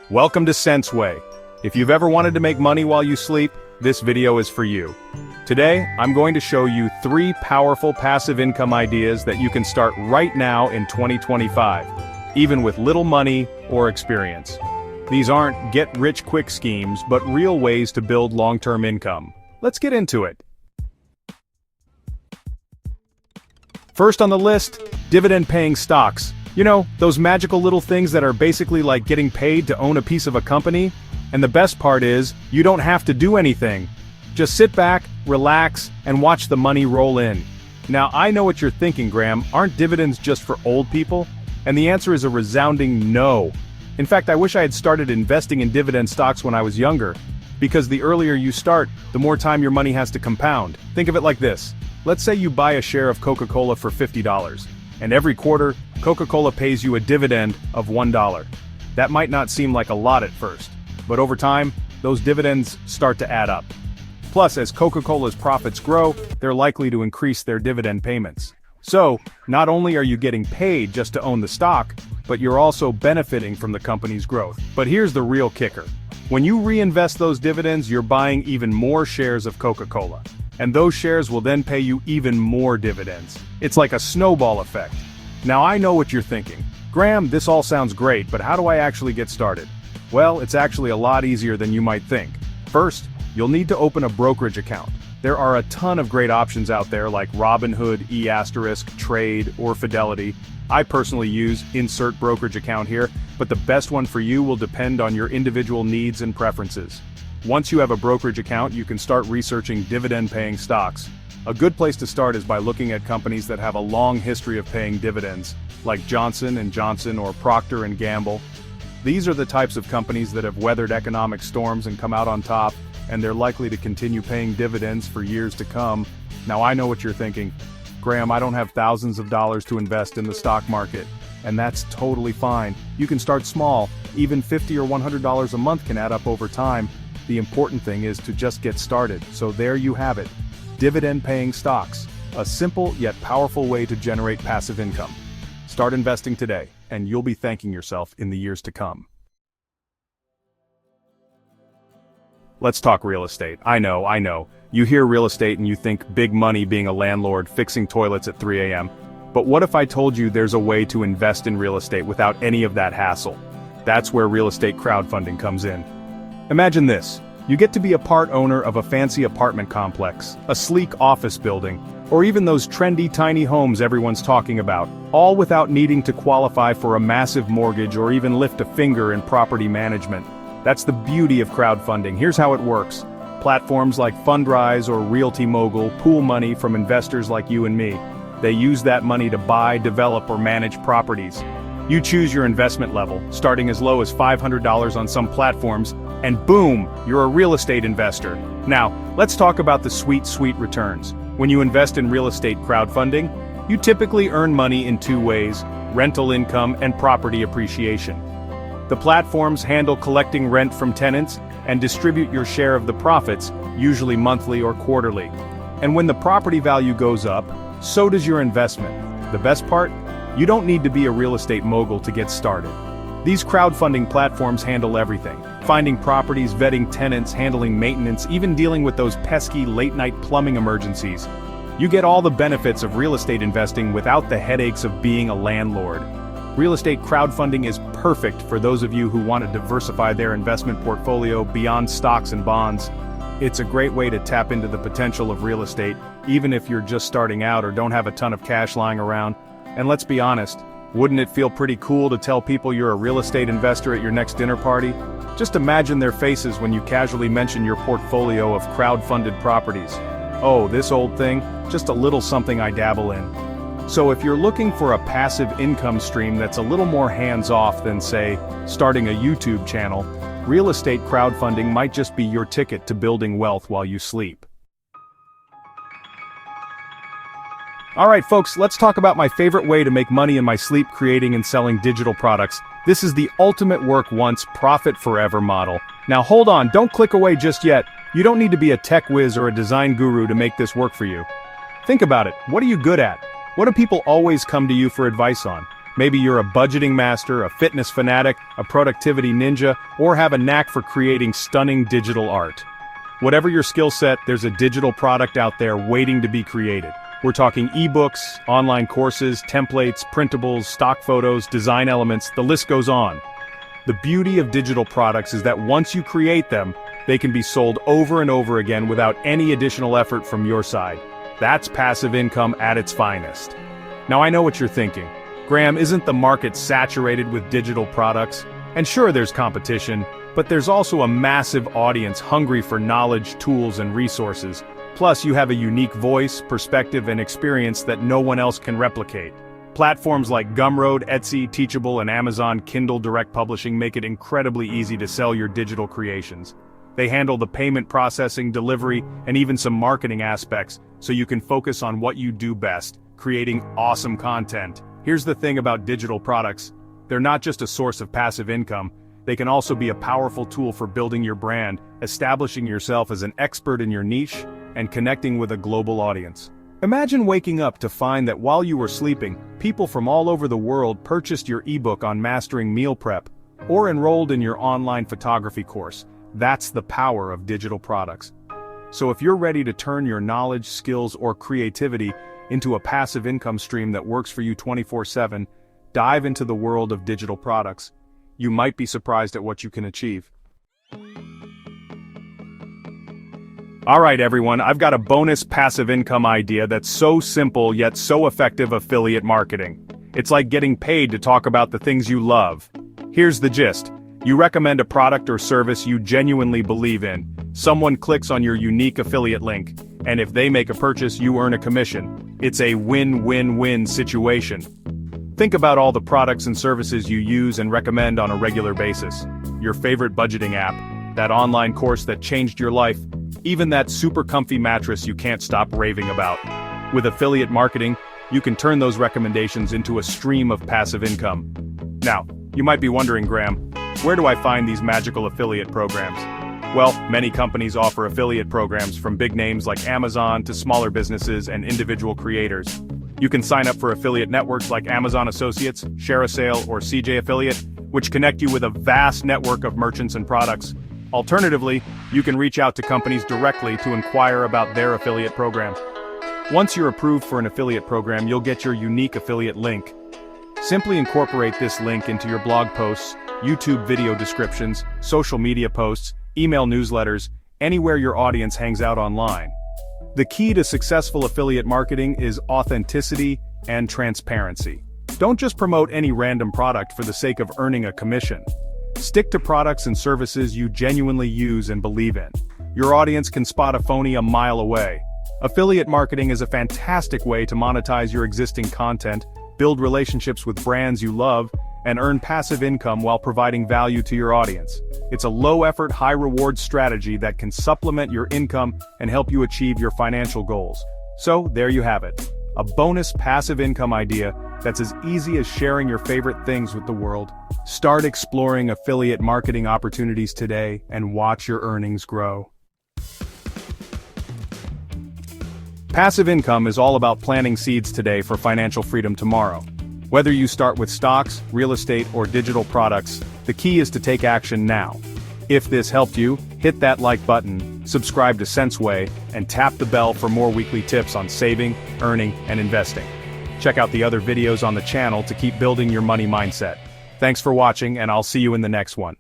Welcome to CentsWay. If you've ever wanted to make money while you sleep, this video is for you. Today, I'm going to show you 3 powerful passive income ideas that you can start right now in 2025, even with little money or experience. These aren't get-rich-quick schemes, but real ways to build long-term income. Let's get into it. First on the list, dividend-paying stocks. You know, those magical little things that are basically like getting paid to own a piece of a company? And the best part is, you don't have to do anything. Just sit back, relax, and watch the money roll in. Now, I know what you're thinking, Graham, aren't dividends just for old people? And the answer is a resounding no. In fact, I wish I had started investing in dividend stocks when I was younger. Because the earlier you start, the more time your money has to compound. Think of it like this. Let's say you buy a share of Coca-Cola for $50. And every quarter, Coca-Cola pays you a dividend of $1. That might not seem like a lot at first, but over time, those dividends start to add up. Plus, as Coca-Cola's profits grow, they're likely to increase their dividend payments. So, not only are you getting paid just to own the stock, but you're also benefiting from the company's growth. But here's the real kicker. When you reinvest those dividends, you're buying even more shares of Coca-Cola. And those shares will then pay you even more dividends. It's like a snowball effect. Now I know what you're thinking. Graham, this all sounds great, but how do I actually get started? Well, it's actually a lot easier than you might think. First, you'll need to open a brokerage account. There are a ton of great options out there like Robinhood, eAsterisk, Trade, or Fidelity. I personally use Insert Brokerage Account here, but the best one for you will depend on your individual needs and preferences. Once you have a brokerage account, you can start researching dividend-paying stocks. A good place to start is by looking at companies that have a long history of paying dividends, like Johnson & Johnson or Procter & Gamble. These are the types of companies that have weathered economic storms and come out on top, and they're likely to continue paying dividends for years to come. Now I know what you're thinking. Graham, I don't have thousands of dollars to invest in the stock market. And that's totally fine. You can start small. Even $50 or $100 a month can add up over time. The important thing is to just get started. So there you have it. Dividend-paying stocks. A simple yet powerful way to generate passive income. Start investing today, and you'll be thanking yourself in the years to come. Let's talk real estate. I know. You hear real estate and you think big money being a landlord fixing toilets at 3 a.m. But what if I told you there's a way to invest in real estate without any of that hassle? That's where real estate crowdfunding comes in. Imagine this. You get to be a part owner of a fancy apartment complex, a sleek office building, or even those trendy tiny homes everyone's talking about, all without needing to qualify for a massive mortgage or even lift a finger in property management. That's the beauty of crowdfunding. Here's how it works. Platforms like Fundrise or Realty Mogul pool money from investors like you and me. They use that money to buy, develop, or manage properties. You choose your investment level, starting as low as $500 on some platforms, and boom, you're a real estate investor. Now, let's talk about the sweet returns. When you invest in real estate crowdfunding, you typically earn money in 2 ways: rental income and property appreciation. The platforms handle collecting rent from tenants and distribute your share of the profits, usually monthly or quarterly. And when the property value goes up, so does your investment. The best part? You don't need to be a real estate mogul to get started. These crowdfunding platforms handle everything. Finding properties, vetting tenants, handling maintenance, even dealing with those pesky late-night plumbing emergencies. You get all the benefits of real estate investing without the headaches of being a landlord. Real estate crowdfunding is perfect for those of you who want to diversify their investment portfolio beyond stocks and bonds. It's a great way to tap into the potential of real estate, even if you're just starting out or don't have a ton of cash lying around. And let's be honest, wouldn't it feel pretty cool to tell people you're a real estate investor at your next dinner party? Just imagine their faces when you casually mention your portfolio of crowdfunded properties. Oh, this old thing, just a little something I dabble in. So if you're looking for a passive income stream that's a little more hands-off than, say, starting a YouTube channel, real estate crowdfunding might just be your ticket to building wealth while you sleep. Alright folks, let's talk about my favorite way to make money in my sleep: creating and selling digital products. This is the ultimate work once, profit forever model. Now hold on, don't click away just yet. You don't need to be a tech whiz or a design guru to make this work for you. Think about it, what are you good at? What do people always come to you for advice on? Maybe you're a budgeting master, a fitness fanatic, a productivity ninja, or have a knack for creating stunning digital art. Whatever your skill set, there's a digital product out there waiting to be created. We're talking ebooks, online courses, templates, printables, stock photos, design elements, the list goes on. The beauty of digital products is that once you create them, they can be sold over and over again without any additional effort from your side. That's passive income at its finest. Now I know what you're thinking. Graham, isn't the market saturated with digital products? And sure, there's competition, but there's also a massive audience hungry for knowledge, tools, and resources. Plus, you have a unique voice, perspective, and experience that no one else can replicate. Platforms like Gumroad, Etsy, Teachable, and Amazon Kindle Direct Publishing make it incredibly easy to sell your digital creations. They handle the payment processing, delivery, and even some marketing aspects, so you can focus on what you do best, creating awesome content. Here's the thing about digital products. They're not just a source of passive income, they can also be a powerful tool for building your brand, establishing yourself as an expert in your niche, and connecting with a global audience. Imagine waking up to find that while you were sleeping, people from all over the world purchased your ebook on mastering meal prep, or enrolled in your online photography course. That's the power of digital products. So if you're ready to turn your knowledge, skills, or creativity into a passive income stream that works for you 24/7, dive into the world of digital products. You might be surprised at what you can achieve. Alright everyone, I've got a bonus passive income idea that's so simple yet so effective: affiliate marketing. It's like getting paid to talk about the things you love. Here's the gist. You recommend a product or service you genuinely believe in. Someone clicks on your unique affiliate link, and if they make a purchase, you earn a commission. It's a win-win-win situation. Think about all the products and services you use and recommend on a regular basis. Your favorite budgeting app, that online course that changed your life, even that super comfy mattress you can't stop raving about. With affiliate marketing, you can turn those recommendations into a stream of passive income. Now, you might be wondering, Graham, where do I find these magical affiliate programs? Well, many companies offer affiliate programs, from big names like Amazon to smaller businesses and individual creators. You can sign up for affiliate networks like Amazon Associates, Share a Sale, or CJ Affiliate, which connect you with a vast network of merchants and products. Alternatively, you can reach out to companies directly to inquire about their affiliate program. Once you're approved for an affiliate program, you'll get your unique affiliate link. Simply incorporate this link into your blog posts, YouTube video descriptions, social media posts, email newsletters, anywhere your audience hangs out online. The key to successful affiliate marketing is authenticity and transparency. Don't just promote any random product for the sake of earning a commission. Stick to products and services you genuinely use and believe in. Your audience can spot a phony a mile away. Affiliate marketing is a fantastic way to monetize your existing content, build relationships with brands you love, and earn passive income while providing value to your audience. It's a low-effort, high-reward strategy that can supplement your income and help you achieve your financial goals. So, there you have it. A bonus passive income idea that's as easy as sharing your favorite things with the world. Start exploring affiliate marketing opportunities today and watch your earnings grow. Passive income is all about planting seeds today for financial freedom tomorrow. Whether you start with stocks, real estate, or digital products, the key is to take action now. If this helped you, hit that like button, subscribe to CentsWay, and tap the bell for more weekly tips on saving, earning, and investing. Check out the other videos on the channel to keep building your money mindset. Thanks for watching, and I'll see you in the next one.